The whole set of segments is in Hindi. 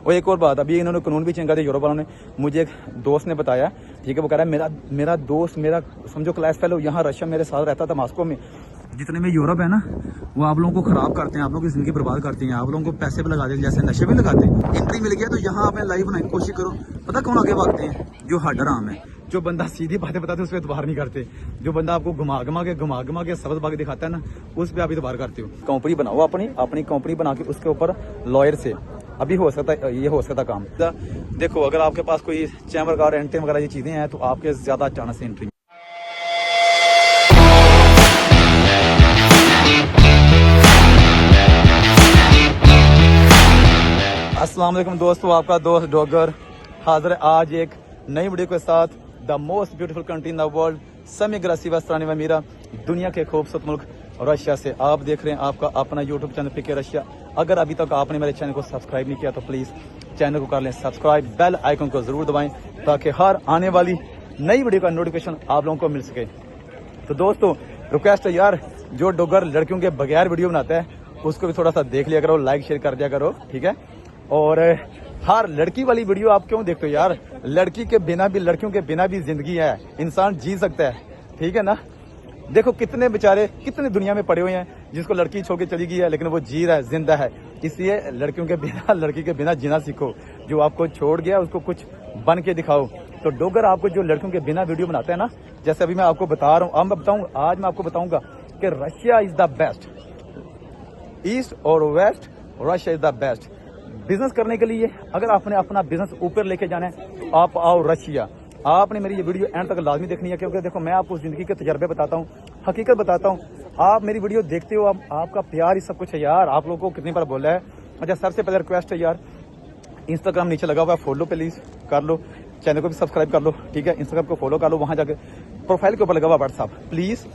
और एक और बात, अभी इन्होंने कानून भी चेंज कर दिया यूरोप वालों ने। मुझे एक दोस्त ने बताया, ठीक है, वो कह रहा है मेरा दोस्त, मेरा समझो क्लास फेलो यहाँ रशिया मेरे साथ रहता था मॉस्को में। जितने में यूरोप है ना, वो आप लोगों को खराब करते हैं, आप लोगों की जिंदगी बर्बाद करते हैं, आप लोगों को पैसे भी लगा देते हैं, जैसे नशे भी लगाते हैं। एंट्री मिल गया तो यहाँ आपने लाइफ बनाने की कोशिश करो। पता कौन आगे भागते हैं? जो हड्डर आम है, जो बंदा सीधी बातें बताते हैं उस पर एतबार नहीं करते, जो बंदा आपको घुमा घुमा के सबक बाग दिखाता है ना, उस पर आप एतबार करते हो। कंपनी बनाओ अपनी कंपनी बना के उसके ऊपर लॉयर से अभी हो सकता है, ये हो सकता काम। देखो अगर आपके पास कोई चैम्बर कार एंट्री वगैरह ये चीजें हैं तो आपके ज्यादा चांस है एंट्री। अस्सलाम वालेकुम दोस्तों, आपका दोस्त डॉगर हाजिर है आज एक नई वीडियो के साथ। The most beautiful country in the world, semi aggressive western व मीरा, दुनिया के खूबसूरत मुल्क रशिया से आप देख रहे हैं आपका अपना यूट्यूब चैनल पीके रशिया। अगर अभी तक आपने मेरे चैनल को सब्सक्राइब नहीं किया तो प्लीज चैनल को कर लें सब्सक्राइब, बेल आइकन को जरूर दबाएं ताकि हर आने वाली नई वीडियो का नोटिफिकेशन आप लोगों को मिल सके। तो दोस्तों रिक्वेस्ट है यार, जो डॉगर लड़कियों के बगैर वीडियो बनाता है उसको भी थोड़ा सा देख लिया करो, लाइक शेयर कर दिया करो, ठीक है। और हर लड़की वाली वीडियो आप क्यों देखते हो यार? लड़की के बिना भी, लड़कियों के बिना भी जिंदगी है, इंसान जी सकता है, ठीक है ना। देखो कितने बेचारे, कितने दुनिया में पड़े हुए हैं जिसको लड़की छोड़ के चली गई है लेकिन वो जी रहा है, जिंदा है। इसलिए लड़कियों के बिना, लड़की के बिना जीना सीखो। जो आपको छोड़ गया उसको कुछ बन के दिखाओ। तो डॉगर आपको जो लड़कियों के बिना वीडियो बनाते हैं ना, जैसे अभी मैं आपको बता रहा हूँ, आज मैं आपको बताऊंगा कि Russia is the best, east और west Russia is the best. Business करने के लिए अगर आपने अपना बिजनेस ऊपर लेके जाना है तो आप आओ रशिया। आपने मेरी ये वीडियो एंड तक लाजमी देखनी है, क्योंकि देखो मैं आपको जिंदगी के तजर्बे बताता हूँ, हकीकत बताता हूँ। आप मेरी वीडियो देखते हो, आपका प्यार ही सब कुछ है यार। आप लोगों को कितनी बार बोला है। अच्छा, सबसे पहले रिक्वेस्ट है यार, इंस्टाग्राम नीचे लगा हुआ है, फॉलो प्लीज कर लो, चैनल को भी सब्सक्राइब कर लो, ठीक है। इंस्टाग्राम को फॉलो कर लो, वहां जाकर प्रोफाइल के ऊपर लगा हुआ व्हाट्सअप। प्लीज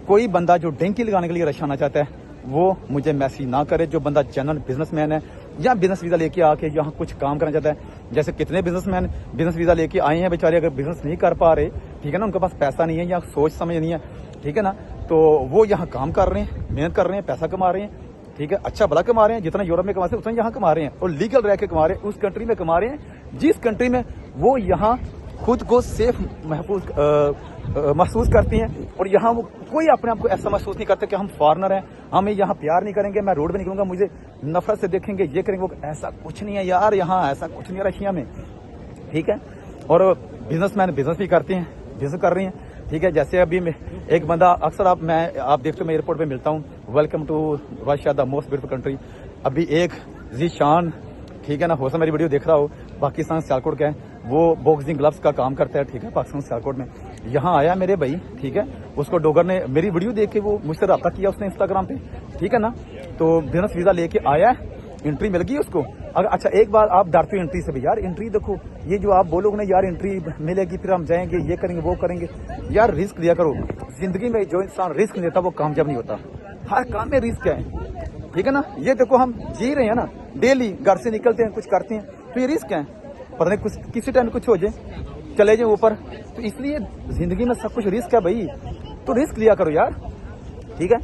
कोई बंदा जो डेंकी लगाने के लिए रशिया आना चाहता है वो मुझे मैसेज ना करे। जो बंदा जनरल बिजनेसमैन है या बिजनेस वीजा लेके आके यहाँ कुछ काम करना चाहता है, जैसे कितने बिजनेसमैन बिजनेस वीजा लेके आए हैं बेचारे, अगर बिजनेस नहीं कर पा रहे, ठीक है ना, उनके पास पैसा नहीं है या सोच समझ नहीं है, ठीक है ना, तो वो यहाँ काम कर रहे हैं, मेहनत कर रहे हैं, पैसा कमा रहे हैं, ठीक है, अच्छा भला कमा रहे हैं। जितना यूरोप में कमाते हैं उतना यहाँ कमा रहे हैं, और लीगल रह के कमा रहे हैं, उस कंट्री में कमा रहे हैं जिस कंट्री में वो यहाँ खुद को सेफ महसूस करती हैं। और यहाँ वो कोई अपने आप को ऐसा महसूस नहीं करते कि हम फॉरेनर हैं, हमें यहाँ प्यार नहीं करेंगे, मैं रोड पे निकलूंगा मुझे नफरत से देखेंगे, ये करेंगे वो। ऐसा कुछ नहीं है यार, यहाँ ऐसा कुछ नहीं है रशिया में, ठीक है। और बिजनेसमैन बिजनेस भी करते हैं, बिजनेस कर रही हैं, ठीक है। जैसे अभी एक बंदा अक्सर आप देखते हो मैं एयरपोर्ट पे मिलता हूँ, welcome to Russia the most beautiful country. अभी एक जीशान, ठीक है ना, हो सकता मेरी वीडियो देख रहा हो, पाकिस्तान सियालकोट का है, वो बॉक्सिंग ग्लव्स का काम करता है, ठीक है, पाकिस्तान सियालकोट में। यहाँ आया मेरे भाई, ठीक है, उसको डॉगर ने मेरी वीडियो देख के वो मुझसे रब्ता किया उसने इंस्टाग्राम पे, ठीक है ना। तो बिजनेस वीजा लेके आया, एंट्री मिल गई उसको। अगर अच्छा एक बार आप डरते हो एंट्री से भी यार, एंट्री देखो, ये जो आप बोलोगे ना यार एंट्री मिलेगी फिर हम जाएंगे, ये करेंगे वो करेंगे, यार रिस्क लिया करो। जिंदगी में जो इंसान रिस्क लेता वो कामयाब नहीं होता। हर काम में रिस्क है, ठीक है ना। ये देखो हम जी रहे हैं ना, डेली घर से निकलते हैं, कुछ करते हैं, तो ये रिस्क है, पता नहीं कुछ किसी टाइम कुछ हो जाए, चले जाए ऊपर। तो इसलिए जिंदगी में सब कुछ रिस्क है भाई, तो रिस्क लिया करो यार, ठीक है।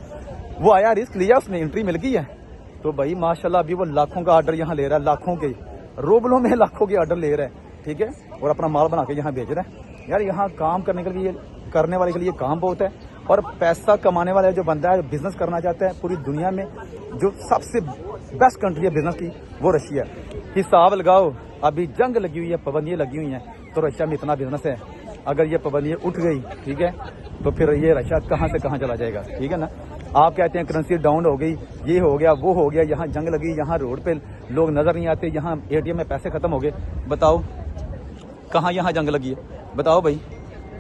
वो आया, रिस्क लिया उसने, एंट्री मिल गई है, तो भाई माशाल्लाह अभी वो लाखों का ऑर्डर यहाँ ले रहा है, लाखों के रूबलों में लाखों के ऑर्डर ले रहा है, ठीक है, और अपना माल बना के यहाँ भेज रहा है। यार यहाँ काम करने के लिए, करने वाले के लिए काम बहुत है, और पैसा कमाने वाला जो बंदा है, बिजनेस करना चाहता है, पूरी दुनिया में जो सबसे बेस्ट कंट्री है बिजनेस की वो रशिया है। हिसाब लगाओ, अभी जंग लगी हुई है, पाबंदियां लगी हुई हैं, तो रशिया में इतना बिजनेस है। अगर ये पाबंदियां उठ गई, ठीक है, तो फिर ये रशिया कहाँ से कहाँ चला जाएगा, ठीक है ना। आप कहते हैं करेंसी डाउन हो गई, ये हो गया वो हो गया, यहाँ जंग लगी, यहाँ रोड पे लोग नजर नहीं आते, यहाँ एटीएम में पैसे खत्म हो गए, बताओ कहाँ यहाँ जंग लगी है, बताओ भाई,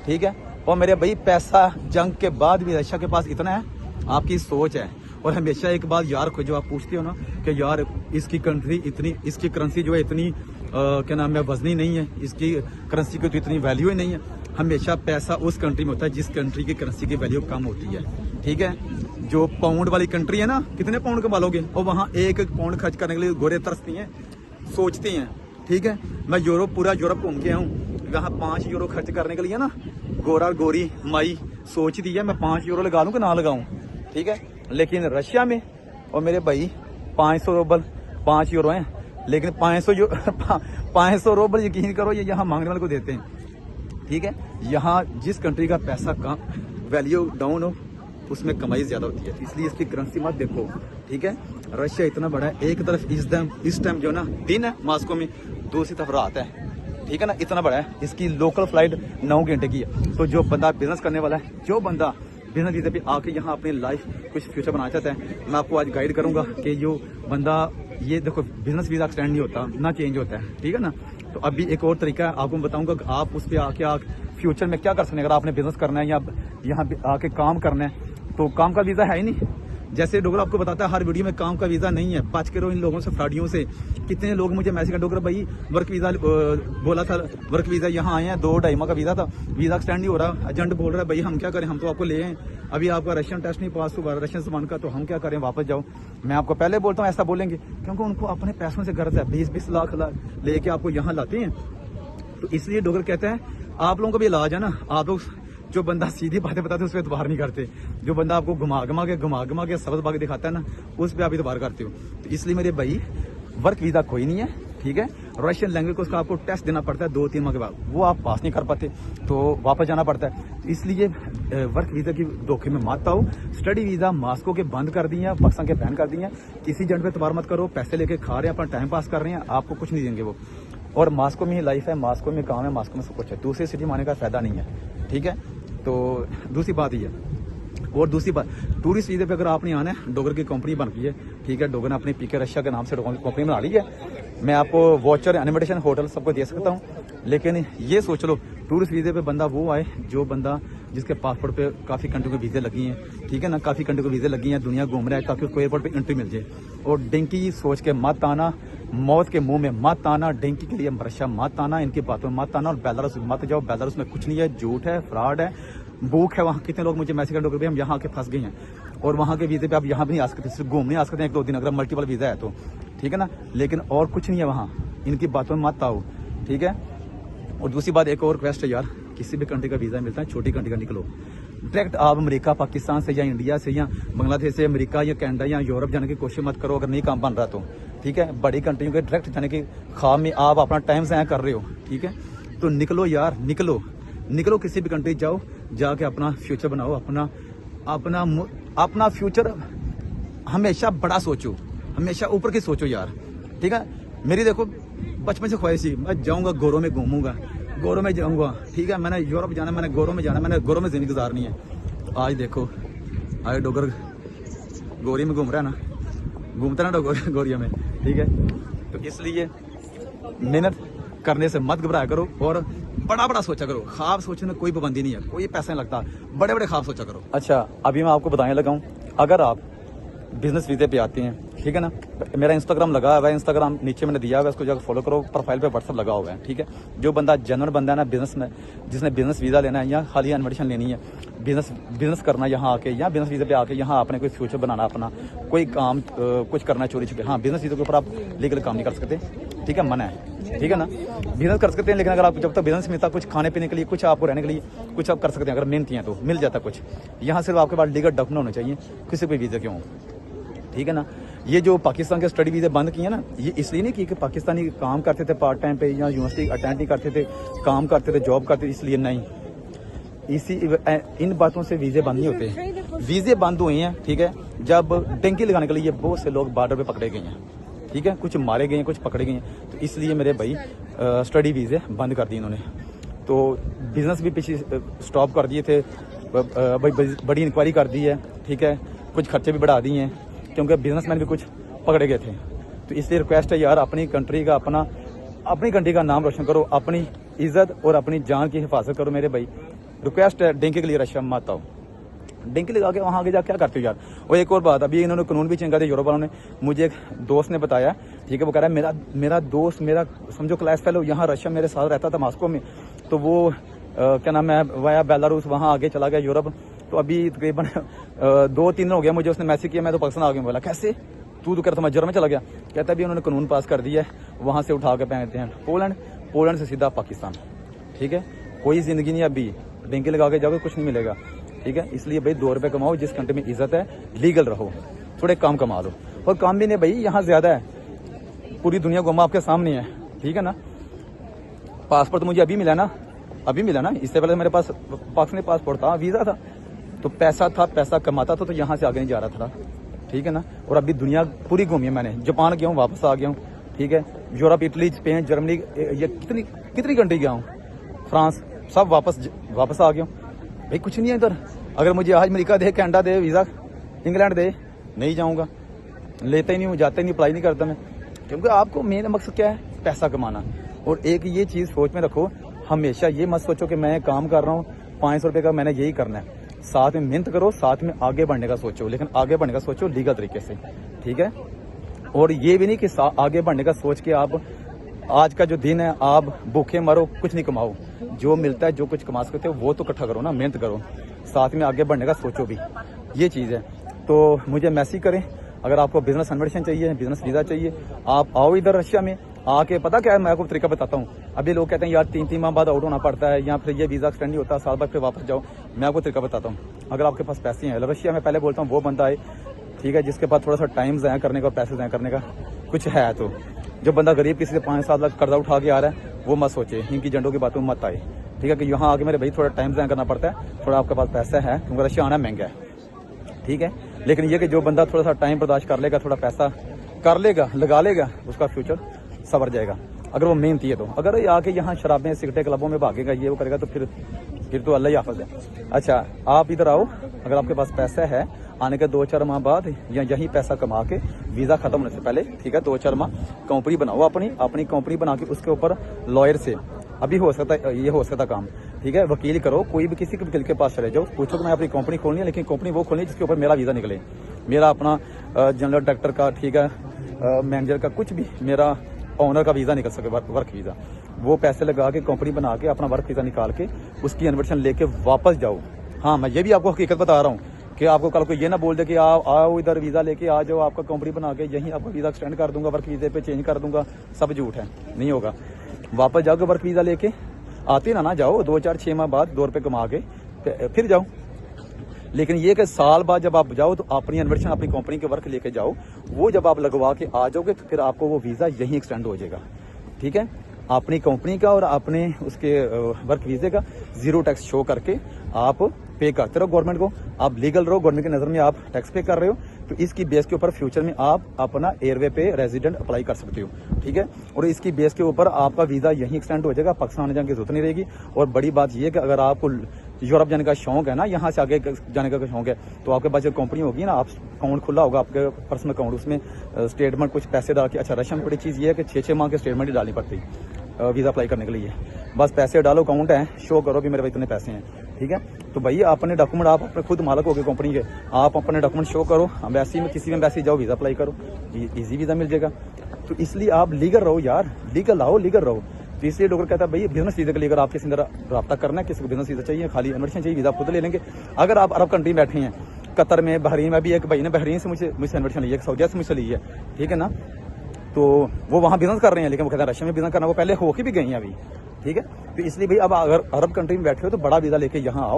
ठीक है। और मेरे भाई पैसा जंग के बाद भी रशिया के पास इतना है, आपकी सोच है। और हमेशा एक बात यार जो आप पूछते हो ना कि यार इसकी कंट्री इतनी, इसकी करेंसी जो है इतनी क्या नाम है वजनी नहीं है, इसकी करेंसी की तो इतनी वैल्यू ही नहीं है। हमेशा पैसा उस कंट्री में होता है जिस कंट्री की करेंसी की वैल्यू कम होती है, ठीक है। जो पाउंड वाली कंट्री है ना, कितने पाउंड कमा लोगे, और वहाँ एक पाउंड खर्च करने के लिए गोरे तरसती हैं, सोचती हैं, ठीक है। मैं पूरा यूरोप घूम के आऊँ, वहाँ 5 यूरो खर्च करने के लिए ना गोरा गोरी माई सोचती है मैं 5 यूरो लगा लूँ कि ना लगाऊँ, ठीक है। लेकिन रशिया में और मेरे भाई 500 रूबल 5 यूरो हैं, लेकिन 500 जो 500 रूबल यकीन करो ये यहाँ मांगने वाले को देते हैं। ठीक है, यहाँ जिस कंट्री का पैसा कम वैल्यू डाउन हो उसमें कमाई ज़्यादा होती है, इसलिए इसकी करेंसी मत देखो। ठीक है, रशिया इतना बड़ा है, एक तरफ इस टाइम जो ना दिन है मॉस्को में, दूसरी तरफ रात है। ठीक है ना, इतना बड़ा है, इसकी लोकल फ्लाइट 9 घंटे की है। तो जो बंदा बिजनेस करने वाला है, जो बंदा बिजनेस वीज़े पे आके यहाँ अपनी लाइफ कुछ फ्यूचर बनाना चाहता है, मैं आपको आज गाइड करूँगा कि जो बंदा, ये देखो बिजनेस वीज़ा एक्सटेंड नहीं होता ना चेंज होता है। ठीक है ना, तो अभी एक और तरीका है आपको बताऊँगा कि आप उस पर आके फ्यूचर में क्या कर सकते हैं। अगर आपने बिजनेस करना है या यहाँ आके काम करना है, तो काम का वीज़ा है ही नहीं। जैसे डोगर आपको बताता है हर वीडियो में, काम का वीज़ा नहीं है, बच के रहो इन लोगों से, फ्रॉडियों से। कितने लोग मुझे मैसेज कर, डोगर भाई वर्क वीज़ा बोला था, वर्क वीज़ा यहाँ आए हैं, 2-2.5 माह का वीज़ा था, वीज़ा एक्सटेंड नहीं हो रहा, एजेंट बोल रहा है भाई हम क्या करें, हम तो आपको ले आए, अभी आपका रशियन टेस्ट नहीं पास हुआ रशियन सामान का, तो हम क्या करें, वापस जाओ। मैं आपको पहले बोलता हूँ ऐसा बोलेंगे, क्योंकि उनको अपने पैसों से गर्ज है, 20-20 लाख लेके आपको यहाँ लाते हैं। तो इसलिए डोगर कहते हैं आप लोगों का भी इलाज है ना, आप लोग जो बंदा सीधी बातें बताते उस पर इतबार नहीं करते, जो बंदा आपको घुमा घुमा के सबक बाकी दिखाता है ना, उस पर आप इतबार करते हो। तो इसलिए मेरे भाई वर्क वीज़ा कोई नहीं है। ठीक है, रशियन लैंग्वेज को उसका आपको टेस्ट देना पड़ता है 2-3 माह के बाद, वो आप पास नहीं कर पाते तो वापस जाना पड़ता है। तो इसलिए वर्क वीज़ा की धोखे में मत आओ। स्टडी वीज़ा मॉस्को के बंद कर दिए हैं, पाकिस्तान के बैन कर दिए हैं, किसी एजेंट पे इतबार मत करो, पैसे लेके खा रहे हैं, अपना टाइम पास कर रहे हैं, आपको कुछ नहीं देंगे वो। और मॉस्को में ही लाइफ है, मॉस्को में काम है, मॉस्को में सब कुछ है, दूसरी सिटी माने का फायदा नहीं है। ठीक है, तो दूसरी बात ये है। और दूसरी बात, टूरिस्ट वीज़े पे अगर आपने आना है, डोगर की कंपनी बन गई है। ठीक है, डोगर ने अपनी पीके रशिया के नाम से कंपनी बना ली है। मैं आपको वॉचर, एनिमेटेशन, होटल सबको दे सकता हूँ, लेकिन ये सोच लो टूरिस्ट वीज़े पे बंदा वो आए जो बंदा जिसके पासपोर्ट पे काफ़ी कंट्री को वीज़े लगी हैं। ठीक है ना, काफ़ी कंट्री को वीज़े लगी हैं, दुनिया घूम रहा है ताकि उसको एयरपोर्ट पे एंट्री मिल जाए। और डेंकी सोच के मत आना, मौत के मुंह में मत आना, डेंकी के लिए रशिया मत आना, इनकी बातों में मत आना, और बेलारूस मत जाओ। बेलारूस में कुछ नहीं है, झूठ है, फ्रॉड है, भूख है। वहाँ कितने लोग मुझे मैसेज कर दोगे हम यहाँ आके फंस गए हैं, और वहाँ के वीज़े पे आप यहाँ भी नहीं आ सकते, सिर्फ घूमने आ सकते हैं 1-2 दिन अगर मल्टीपल वीज़ा है तो। ठीक है ना, लेकिन और कुछ नहीं है वहाँ, इनकी बातों में मत आओ। ठीक है, और दूसरी बात एक और रिक्वेस्ट है यार, किसी भी कंट्री का वीज़ा मिलता है, छोटी कंट्री का निकलो। डायरेक्ट आप अमेरिका, पाकिस्तान से या इंडिया से या बांग्लादेश से अमेरिका या कनाडा या यूरोप जाने की कोशिश मत करो अगर नहीं काम बन रहा तो। ठीक है, बड़ी कंट्रियों के डायरेक्ट जाने के ख्वाब में आप अपना टाइम ज़ाया कर रहे हो। ठीक है, तो निकलो यार, निकलो किसी भी कंट्री जाओ, जाके अपना फ्यूचर बनाओ, अपना फ्यूचर हमेशा बड़ा सोचो, हमेशा ऊपर की सोचो यार। ठीक है, मेरी देखो बचपन से ख्वाहिश थी मैं जाऊँगा गोरों में घूमूंगा, गोरों में जाऊँगा। ठीक है, मैंने यूरोप जाना, मैंने गोरों में जाना, मैंने गोरों में ज़िंदगी गुजारनी है। तो आज देखो, आज डोगर गोरी में घूम रहा है ना, घूमता ना डोगर गोरिया में। ठीक है, तो इसलिए मेहनत करने से मत घबराया करो और बड़ा सोचा करो। ख्वाब सोचने में कोई पाबंदी नहीं है, कोई पैसा नहीं लगता, बड़े ख्वाब सोचा करो। अच्छा, अभी मैं आपको बताने लगा हूँ, अगर आप बिजनेस वीज़े पे आते हैं, ठीक है ना, मेरा इंस्टाग्राम लगा हुआ है, इंस्टाग्राम नीचे मैंने दिया हुआ है, उसको जाकर फॉलो करो, प्रोफाइल पे व्हाट्सअप लगा हुआ है। ठीक है, जो बंदा जेन्युइन बंदा है ना बिजनेस में, जिसने बिजनेस वीज़ा लेना है या खाली इन्विटेशन लेनी है, बिजनेस करना यहाँ आके या बिजनेस वीज़े पे आके यहाँ आपने कोई फ्यूचर बनाना, अपना कोई काम कुछ करना चोरी छुपे, हाँ बिजनेस वीज़े के ऊपर आप लीगल काम नहीं कर सकते। ठीक है, मना है। ठीक है ना, बिजनेस कर सकते हैं, लेकिन अगर आप जब तक बिजनेस मिलता कुछ खाने पीने के लिए, कुछ आपको रहने के लिए, कुछ आप कर सकते हैं अगर मेहनती हैं तो मिल जाता कुछ। यहाँ सिर्फ आपके पास लीगल डॉक्यूमेंट होने चाहिए, किसी भी वीज़ा क्यों। ठीक है ना, ये जो पाकिस्तान के स्टडी वीज़े बंद किए ना, ये इसलिए नहीं कि पाकिस्तानी काम करते थे पार्ट टाइम पे या यूनिवर्सिटी अटेंड नहीं करते थे, काम करते थे, जॉब करते थे, इसलिए नहीं। इन बातों से वीज़े बंद नहीं होते। वीज़े बंद हुए हैं, ठीक है, जब डेंकी लगाने के लिए बहुत से लोग बॉर्डर पे पकड़े गए हैं। ठीक है, कुछ मारे गए हैं, कुछ पकड़े गए हैं, तो इसलिए मेरे भाई स्टडी वीज़े बंद कर दिए इन्होंने। तो बिज़नेस भी पीछे स्टॉप कर दिए थे, बड़ी इंक्वायरी कर दी है। ठीक है, कुछ खर्चे भी बढ़ा दिए हैं क्योंकि बिजनेसमैन भी कुछ पकड़े गए थे। तो इसलिए रिक्वेस्ट है यार, अपनी कंट्री का नाम रोशन करो, अपनी इज्जत और अपनी जान की हिफाजत करो मेरे भाई। रिक्वेस्ट है, डेंकी के लिए रशिया मत आओ। डेंकी लगा के वहाँ आगे जा क्या करते हो यार। और एक और बात, अभी इन्होंने कानून भी चेंज कर दिया यूरोप वालों ने, मुझे एक दोस्त ने बताया। ठीक है, वो कह रहा है मेरा दोस्त, मेरा समझो क्लास फेलो यहाँ रशिया मेरे साथ रहता था मॉस्को में, तो वो क्या नाम है वाया बेलारूस वहाँ आगे चला गया यूरोप। तो अभी तकरीबन 2-3 दिन हो गया मुझे उसने मैसेज किया, मैं तो पाकिस्तान आ गया। बोला कैसे, तू तो कह रहा था मैं जर्मन चला गया। कहता भी उन्होंने कानून पास कर दिया है, वहाँ से उठा के पहनते हैं पोलैंड से सीधा पाकिस्तान। ठीक है, कोई जिंदगी नहीं, अभी डेंकी लगा के जाओगे कुछ नहीं मिलेगा। ठीक है, इसलिए भाई 2 रुपये कमाओ, जिस कंट्री में इज्जत है, लीगल रहो, थोड़े काम कमा लो। और काम भी नहीं भाई यहाँ ज़्यादा है, पूरी दुनिया घूमा आपके सामने है, ठीक है ना। पासपोर्ट तो मुझे अभी मिला ना, इससे पहले मेरे पास पाकिस्तानी पासपोर्ट था, वीज़ा था, तो पैसा कमाता था, तो यहाँ से आगे नहीं जा रहा था, ठीक है ना। और अभी दुनिया पूरी घूमी है मैंने, जापान गया हूँ, वापस आ गया हूँ, ठीक है। यूरोप, इटली, स्पेन, जर्मनी, ये कितनी कंट्री गया हूँ, फ्रांस, सब वापस आ गया हूँ भाई। कुछ नहीं है इधर। अगर मुझे आज अमेरिका दे, कनाडा दे वीज़ा, इंग्लैंड दे, नहीं जाऊँगा, लेता ही नहीं हूँ, जाता ही नहीं, अप्लाई नहीं करता मैं, क्योंकि आपको मेन मकसद क्या है, पैसा कमाना। और एक ये चीज़ सोच में रखो, हमेशा ये मत सोचो कि मैं काम कर रहा हूँ 500 रुपये का मैंने यही करना है। साथ में मेहनत करो, साथ में आगे बढ़ने का सोचो, लेकिन आगे बढ़ने का सोचो लीगल तरीके से, ठीक है। और ये भी नहीं कि आगे बढ़ने का सोच के आप आज का जो दिन है आप भूखे मरो, कुछ नहीं कमाओ। जो मिलता है, जो कुछ कमा सकते हो वो तो इकट्ठा करो ना, मेहनत करो, साथ में आगे बढ़ने का सोचो भी, ये चीज़ है। तो मुझे मैसेज करें, अगर आपको बिजनेस इन्विटेशन चाहिए, बिजनेस वीज़ा चाहिए, आप आओ इधर रशिया में आके। पता क्या है, मैं आपको तरीका बताता हूँ। अभी लोग कहते हैं यार 3 माह बाद आउट होना पड़ता है, या फिर ये वीज़ा एक्सटेंड नहीं होता, साल बाद फिर वापस जाओ। मैं आपको तरीका बताता हूँ। अगर आपके पास पैसे हैं, रशिया में पहले बोलता हूँ वो बंदा आए, ठीक है, जिसके पास थोड़ा सा टाइम ज़ाया करने का, पैसे ज़ाया करने का कुछ है। तो जो बंदा गरीब किसी से 5-7 लाख कर्जा उठा के आ रहा है, वो मत सोचे, इनकी झंडों की बातों में मत आए, ठीक है। कि यहाँ आके मेरे भाई थोड़ा टाइम ज़ाया करना पड़ता है, थोड़ा आपके पास पैसा है, क्योंकि रशिया आना महंगा है, ठीक है। लेकिन ये कि जो बंदा थोड़ा सा टाइम बर्दाश्त कर लेगा, थोड़ा पैसा कर लेगा, लगा लेगा, उसका फ्यूचर संवर जाएगा, अगर वो मेहनती है तो। अगर आके यहाँ शराबें, सिगरेटें, क्लबों में भागेगा, ये वो करेगा, तो फिर तो अल्लाह ही हाफ़िज़ है। अच्छा, आप इधर आओ, अगर आपके पास पैसा है, आने के 2-4 माह बाद या यहीं पैसा कमा के वीज़ा ख़त्म होने से पहले, ठीक है, 2-4 माह कंपनी बनाओ, अपनी कंपनी बना के उसके ऊपर लॉयर से, अभी हो सकता है, ये हो सकता काम, ठीक है, वकील करो, कोई भी किसी वकील के पास चले जाओ, पूछो कि मैं अपनी कंपनी खोलनी है, लेकिन कंपनी वो खोलनी है जिसके ऊपर मेरा वीज़ा निकले, मेरा अपना जनरल डायरेक्टर का, ठीक है, मैनेजर का, कुछ भी, मेरा ऑनर का वीज़ा निकल सके, वर्क वीज़ा। वो पैसे लगा के कंपनी बना के अपना वर्क वीज़ा निकाल के उसकी इन्विटेशन लेके वापस जाओ। हाँ, मैं ये भी आपको हकीकत बता रहा हूँ कि आपको कल को ये ना बोल दे कि आओ इधर वीज़ा लेके आ जाओ, आपका कंपनी बना के यहीं आपका वीज़ा एक्सटेंड कर दूंगा, वर्क वीज़े पे चेंज कर दूंगा, सब झूठ है, नहीं होगा। वापस जाओगे वर्क वीज़ा लेके, आते ना जाओ, 2-4-6 माह बाद 2 रुपये कमा के फिर जाओ। लेकिन ये कि साल बाद जब आप जाओ तो अपनी इन्विटेशन, अपनी कंपनी के वर्क लेके जाओ, वो जब आप लगवा के आ जाओगे तो फिर आपको वो वीज़ा यहीं एक्सटेंड हो जाएगा, ठीक है। अपनी कंपनी का और अपने उसके वर्क वीज़े का 0 टैक्स शो करके आप पे करते रहो गवर्नमेंट को, आप लीगल रहो, गवर्नमेंट की नज़र में आप टैक्स पे कर रहे हो, तो इसकी बेस के ऊपर फ्यूचर में आप अपना एयरवे पे रेजिडेंट अप्लाई कर सकते हो, ठीक है। और इसकी बेस के ऊपर आपका वीज़ा यहीं एक्सटेंड हो जाएगा, पाकिस्तान जाने की जरूरत नहीं रहेगी। और बड़ी बात यह है कि अगर आपको यूरोप जाने का शौक है ना, यहाँ से आगे जाने का शौक है, तो आपके पास जो कंपनी होगी ना, आप अकाउंट खुला होगा, आपके पर्सनल अकाउंट, उसमें स्टेटमेंट कुछ पैसे डाल के, अच्छा रशिया में बड़ी चीज़ ये है कि 6-6 माह के स्टेटमेंट ही डालनी पड़ती वीज़ा अप्लाई करने के लिए। बस पैसे डालो, अकाउंट है, शो करो कि मेरे भाई इतने पैसे हैं, ठीक है। तो भाई अपने डॉक्यूमेंट, आप अपने खुद मालक हो गए कंपनी के, आप अपने डॉक्यूमेंट शो करो, एम्बेसी में, किसी भी एम्बेसी जाओ, वीज़ा अप्लाई करो, ईजी वीज़ा मिल जाएगा। तो इसलिए आप लीगल रहो यार, लीगल आओ, लीगल रहो। तो इसलिए डॉक्टर कहता है भाई बिजनेस वीज़ा के लिए अगर आप किसी तरह रब्ता करना है, किसी को बिजनेस वीज़ा चाहिए, खाली इन्विटेशन चाहिए, वीज़ा खुद ले लेंगे। अगर आप अरब कंट्री में बैठे हैं, कतर में, बहरीन में, भी एक भाई ने बहरीन से मुझसे इन्विटेशन ली है, सऊदीया से मुझसे ली है, ठीक है ना। तो वो वहाँ बिजनेस कर रहे हैं, लेकिन वो कहते हैं रशिया में बिजनेस करना, वो पहले होके भी गई हैं अभी, ठीक है। तो इसलिए भाई अब अगर अरब कंट्री में बैठे हो तो बड़ा वीज़ा लेके यहाँ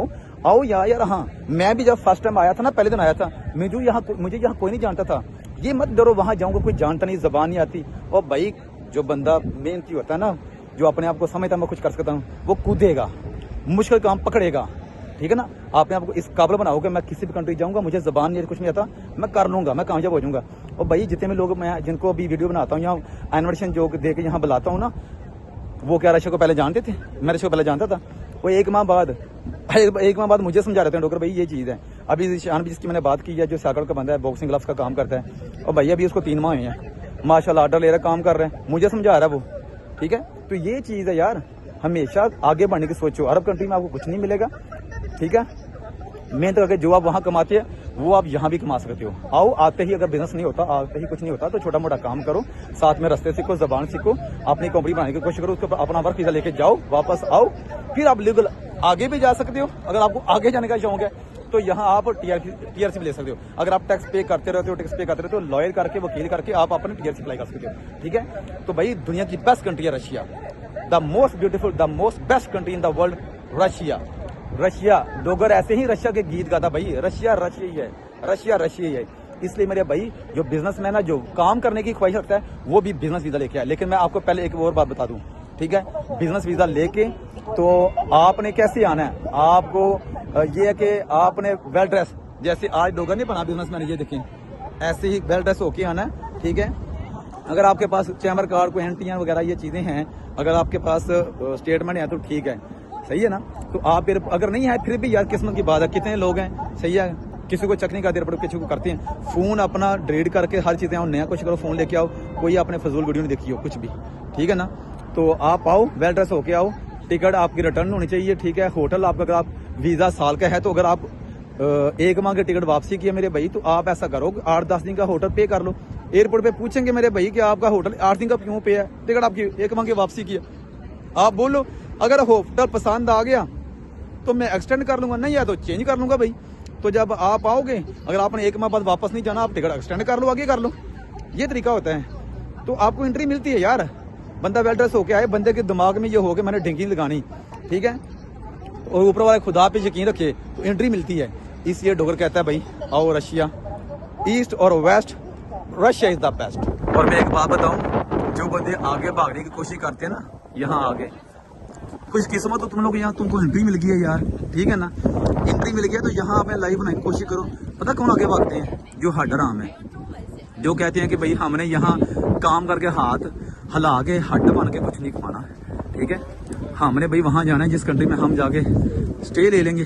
आओ यार। हाँ, मैं भी जब फर्स्ट टाइम आया था ना, पहले दिन आया था, मुझे यहाँ कोई नहीं जानता था। ये मत डरो, वहाँ जाऊँगा कोई जानता नहीं, जबान नहीं आती। और भाई जो बंदा मेहनती होता है ना, जो अपने आप को समझता है मैं कुछ कर सकता हूँ, वो कूदेगा, मुश्किल काम पकड़ेगा, ठीक है ना। आपने आपको इस काबिल बनाओगे, मैं किसी भी कंट्री जाऊँगा, मुझे जबान नहीं, कुछ नहीं आता, मैं कर लूँगा, मैं कामयाब हो जाऊँगा। और भाई जितने भी लोग मैं जिनको अभी वीडियो बनाता हूँ, यहाँ इन्विटेशन जो दे के यहाँ बुलाता हूँ ना, वो क्या रशिया को पहले जानते थे, मैं रशिया को पहले जानता था। वो एक माह बाद मुझे समझा रहे थे, डॉक्टर भाई ये चीज़ है। अभी शान भी जिसकी मैंने बात की है, जो साइकिल का बंदा है, बॉक्सिंग ग्लव्स का काम करता है, और भैया अभी उसको 3 माह हुए हैं, माशाल्लाह ऑर्डर ले रहा है, काम कर रहे हैं, मुझे समझा रहा है वो, ठीक है। तो ये चीज़ है यार, हमेशा आगे बढ़ने की सोचो। अरब कंट्री में आपको कुछ नहीं मिलेगा, ठीक है। मेहनत करके जो आप वहाँ कमाते हैं वो आप यहाँ भी कमा सकते हो। आओ, आते ही अगर बिजनेस नहीं होता, आते ही कुछ नहीं होता, तो छोटा मोटा काम करो, साथ में रास्ते सीखो, जबान सीखो, अपनी कंपनी बनाने की कोशिश करो, उसके ऊपर अपना वर्क वीज़ा लेके जाओ, वापस आओ, फिर आप लीगल आगे भी जा सकते हो। अगर आपको आगे जाने का शौक है तो यहाँ आप टीआरसी भी ले सकते हो। अगर आप टैक्स पे करते रहते हो, लॉयर करके, वकील करके आप अपने टीआरसी अप्लाई कर सकते हो, ठीक है। तो भाई दुनिया की बेस्ट कंट्री है Russia, the most beautiful, the most best country in the world, Russia. Dogar ऐसे ही रशिया के गीत गाता भाई, रशिया ही है, इसलिए मेरे भाई जो बिजनेसमैन है, जो काम करने की ख्वाहिश रखता है, वो भी बिजनेस वीज़ा लेके आए। लेकिन मैं आपको पहले एक और बात बता दूँ, ठीक है, बिजनेस वीज़ा लेके तो आपने कैसे आना है, आपको ये है कि आपने वेल ड्रेस, जैसे आज लोगों ने बना बिजनेसमैन, ये देखें ऐसे ही वेल ड्रेस होके आना है, ठीक है। अगर आपके पास चैम्बर कार्ड, कोई एनटीआर वगैरह ये चीज़ें हैं, अगर आपके पास स्टेटमेंट है तो ठीक है, सही है ना। तो आप फिर अगर नहीं है फिर भी यार किस्मत की बात है, कितने लोग हैं, सही है, किसी को चेक नहीं करते पड़े, किसी को करते हैं। फ़ोन अपना डिलीट करके हर चीज़ें आओ, नया कुछ करो, फ़ोन लेके आओ, कोई आपने फजूल वीडियो नहीं देखी हो कुछ भी, ठीक है ना। तो आप आओ, वेल ड्रेस होके आओ, टिकट आपकी रिटर्न होनी चाहिए, ठीक है। होटल आपका, अगर आप वीज़ा साल का है तो अगर आप एक माह की टिकट वापसी की है मेरे भाई, तो आप ऐसा करो 8-10 दिन का होटल पे कर लो। एयरपोर्ट पे पूछेंगे मेरे भाई कि आपका होटल 8 दिन का क्यों पे है, टिकट आपकी एक माह की वापसी की है, आप बोलो अगर होटल पसंद आ गया तो मैं एक्सटेंड कर लूंगा, नहीं है तो चेंज कर लूंगा भाई। तो जब आप आओगे, अगर आपने एक माह बाद वापस नहीं जाना, आप टिकट एक्सटेंड कर लो, आगे कर लो, ये तरीका होता है। तो आपको एंट्री मिलती है यार, बंदा वेल ड्रेस होके आए, बंदे के दिमाग में ये हो कि मैंने ढिंगी लगानी, ठीक है, और ऊपर वाले खुदा पे यकीन रखे तो एंट्री मिलती है। इसलिए डोगर कहता है भाई आओ रशिया, ईस्ट और west, Russia is the best. और मैं एक बात बताऊं, जो बंदे आगे भागने की कोशिश करते हैं ना, यहाँ आगे कुछ किस्मत तो तुम लोग, यहाँ तुमको एंट्री मिल गई है यार, ठीक है ना, एंट्री मिल गया तो यहाँ आपने लाइफ बनाने की कोशिश करो। पता कौन आगे भागते हैं? जो हड्डर आम है, जो कहते हैं कि भाई हमने यहाँ काम करके हाथ हिला के हड्ड बन के कुछ नहीं कमाना, ठीक है। हमने भाई वहाँ जाना है जिस कंट्री में हम जाके स्टे ले लेंगे,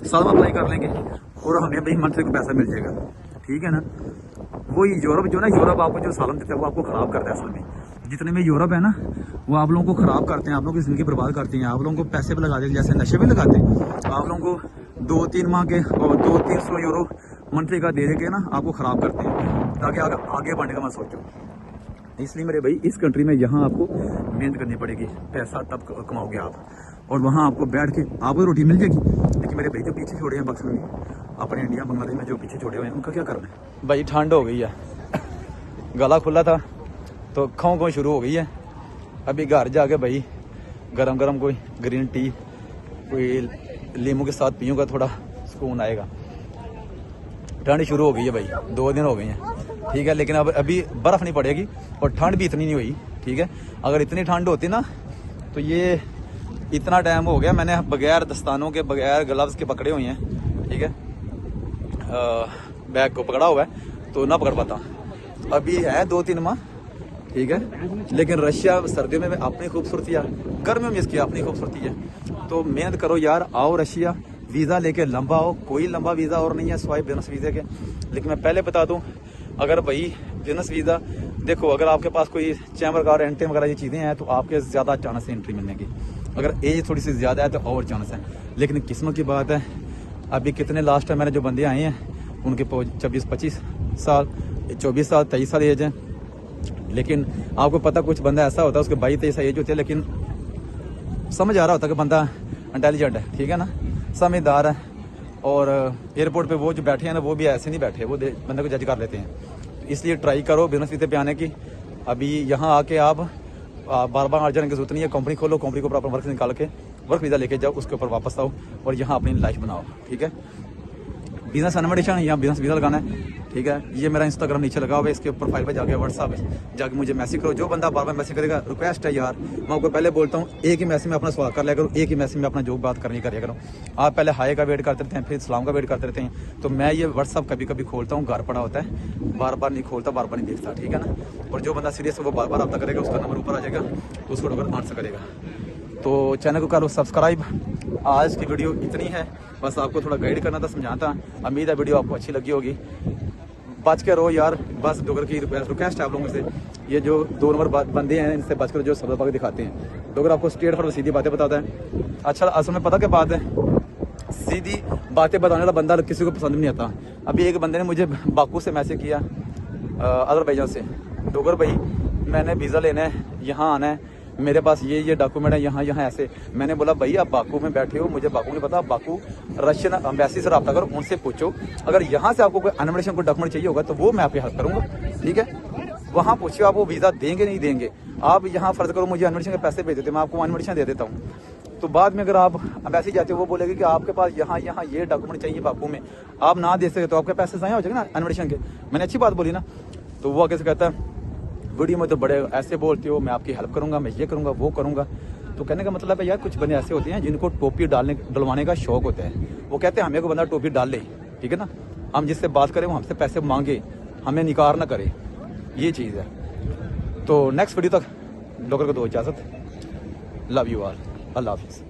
साल अप्लाई कर लेंगे और हमें भाई मंथली को पैसा मिल जाएगा, ठीक है ना। वही यूरोप जो ना, यूरोप आपको जो सालन देता है वो आपको ख़राब करता है असल में। जितने में यूरोप है ना, वो आप लोगों को ख़राब करते हैं, आप लोगों की ज़िंदगी बर्बाद करते हैं, आप लोगों को पैसे पे लगा देते हैं, जैसे नशे में लगाते हैं। आप लोगों को 2-3 माह के और 200-300 यूरो मंथली का दे के ना आपको ख़राब करते हैं, ताकि आगे बढ़ने का मत सोचो। इसलिए मेरे भाई इस कंट्री में यहाँ आपको मेहनत करनी पड़ेगी, पैसा तब कमाओगे आप, और वहाँ आपको बैठ के आपको रोटी मिल जाएगी। लेकिन मेरे भाई जो पीछे छोड़े हैं बक्सर में, अपने इंडिया बांग्लादेश में जो पीछे छोड़े हुए हैं, उनका क्या करना है भाई। ठंड हो गई है, गला खुला था तो खाओ शुरू हो गई है। अभी घर जाके भाई गरम गरम कोई ग्रीन टी, कोई लीमू के साथ पीऊँगा, थोड़ा सुकून आएगा। ठंड शुरू हो गई है भाई, 2 दिन हो गए हैं, ठीक है। लेकिन अब अभी बर्फ़ नहीं पड़ेगी और ठंड भी इतनी नहीं हुई, ठीक है। अगर इतनी ठंड होती ना तो ये इतना टाइम हो गया मैंने बगैर दस्तानों के, बगैर ग्लव्स के पकड़े हुए हैं, ठीक है, बैग को पकड़ा हुआ है तो ना पकड़ पाता। अभी है 2-3 माह, ठीक है। लेकिन रशिया सर्दियों में अपनी खूबसूरती है, गर्मियों में इसकी अपनी खूबसूरती है। तो मेहनत करो यार, आओ रशिया, वीज़ा लेके लंबा आओ, कोई लंबा वीज़ा और नहीं है स्वाइप बिजनेस वीज़े के। लेकिन मैं पहले बता दूं, अगर भाई बिजनेस वीज़ा देखो, अगर आपके पास कोई चैम्बर कार्ड, एंटी वगैरह ये चीज़ें हैं तो आपके ज़्यादा चांस है एंट्री मिलने की। अगर एज थोड़ी सी ज़्यादा है तो और चांस है। लेकिन किस्मत की बात है, अभी कितने लास्ट टाइम मैंने जो बंदे आए हैं उनके 24-25 साल, 24 साल, 23 साल एज है। लेकिन आपको पता कुछ बंदा ऐसा होता है उसके 22-23 एज होती है, लेकिन समझ आ रहा होता है कि बंदा इंटेलिजेंट है, ठीक है ना, समझदार है। और एयरपोर्ट पे वो जो बैठे हैं ना, वो भी ऐसे नहीं बैठे, वो बंदे को जज कर लेते हैं। इसलिए ट्राई करो बिजनेस वीज़े पे आने की। अभी यहाँ आके आप बार बार आ जाने की जरूरत नहीं है। कंपनी खोलो, कंपनी को प्रॉपर वर्क निकाल के वर्क वीज़ा लेके जाओ, उसके ऊपर वापस आओ और यहाँ अपनी लाइफ बनाओ, ठीक है। बिजनेस इन्विटेशन यहाँ बिजनेस वीज़ा लगाना है, ठीक है। ये मेरा इंस्टाग्राम नीचे लगा हुआ है, इसके प्रोफाइल पे जाके व्हाट्सएप जाके मुझे मैसेज करो। जो बंदा बार बार मैसेज करेगा, रिक्वेस्ट है यार, मैं आपको पहले बोलता हूँ, एक ही मैसेज में अपना सवाल कर लिया करो, एक ही मैसेज में अपना जो बात करनी करिए करो। आप पहले हाई का वेट करते रहते हैं, फिर सलाम का वेट करते रहते हैं। तो मैं ये व्हाट्सएप कभी कभी खोलता हूँ, घर पड़ा होता है, बार बार नहीं खोलता, बार बार नहीं देखता, ठीक है ना। और जो बंदा सीरियस है वो बार बार रब्ता करेगा, उसका नंबर ऊपर आ जाएगा, तो उसको डोगर आंसर करेगा। तो चैनल को करो सब्सक्राइब। आज की वीडियो इतनी है, बस आपको थोड़ा गाइड करना था, समझाना था। उम्मीद है वीडियो आपको अच्छी लगी होगी। बच के रहो यार, बस डोगर की रिक्वेस्ट है आप लोगों से। ये जो 2 नंबर बंदे हैं, इनसे बच कर जो सबर पाके दिखाते हैं। डोगर आपको स्ट्रेट फॉरवर्ड सीधी बातें बताता है। अच्छा, असल में पता क्या बात है, सीधी बातें बताने वाला बंदा किसी को पसंद नहीं आता। अभी एक बंदे ने मुझे बाकू से मैसेज किया, अजरबैजान से, डोगर भाई मैंने वीज़ा लेना है, यहाँ आना है, मेरे पास ये डॉक्यूमेंट है, यहाँ ऐसे। मैंने बोला भाई आप बाकू में बैठे हो, मुझे बाकू नहीं पता, आप बाकू रशियन एम्बेसी से रब्ता करो, उनसे पूछो। अगर यहाँ से आपको कोई इन्विटेशन को डॉक्यूमेंट चाहिए होगा तो वो मैं आपकी हेल्प करूँगा, ठीक है। वहाँ पूछिए आप वो वीज़ा देंगे नहीं देंगे। आप यहाँ फर्ज करो मुझे इन्विटेशन के पैसे भेज देते, मैं आपको इन्विटेशन दे देता हूँ, तो बाद में अगर आप ऐसे जाते हो, वो बोलेगी कि आपके पास यहाँ ये डॉक्यूमेंट चाहिए बापू में, आप ना दे सके तो आपके पैसे ज़ाया हो जाएंगे ना एडमिशन के। मैंने अच्छी बात बोली ना। तो वो आगे से कहता है वीडियो में तो बड़े ऐसे बोलते हो, मैं आपकी हेल्प करूंगा, मैं ये करूंगा वो करूंगा। तो कहने का मतलब है यार, कुछ बंदे ऐसे होते हैं जिनको टोपी डलवाने का शौक होता है। वो कहते हैं हमें को बंदा टोपी डाल ले, ठीक है ना, हम जिससे बात करें वो हमसे पैसे मांगे, हमें निकार ना करे, ये चीज़ है। तो नेक्स्ट वीडियो तक लोगों को दो इजाज़त। लव यू ऑल, अल्लाह हाफिज़।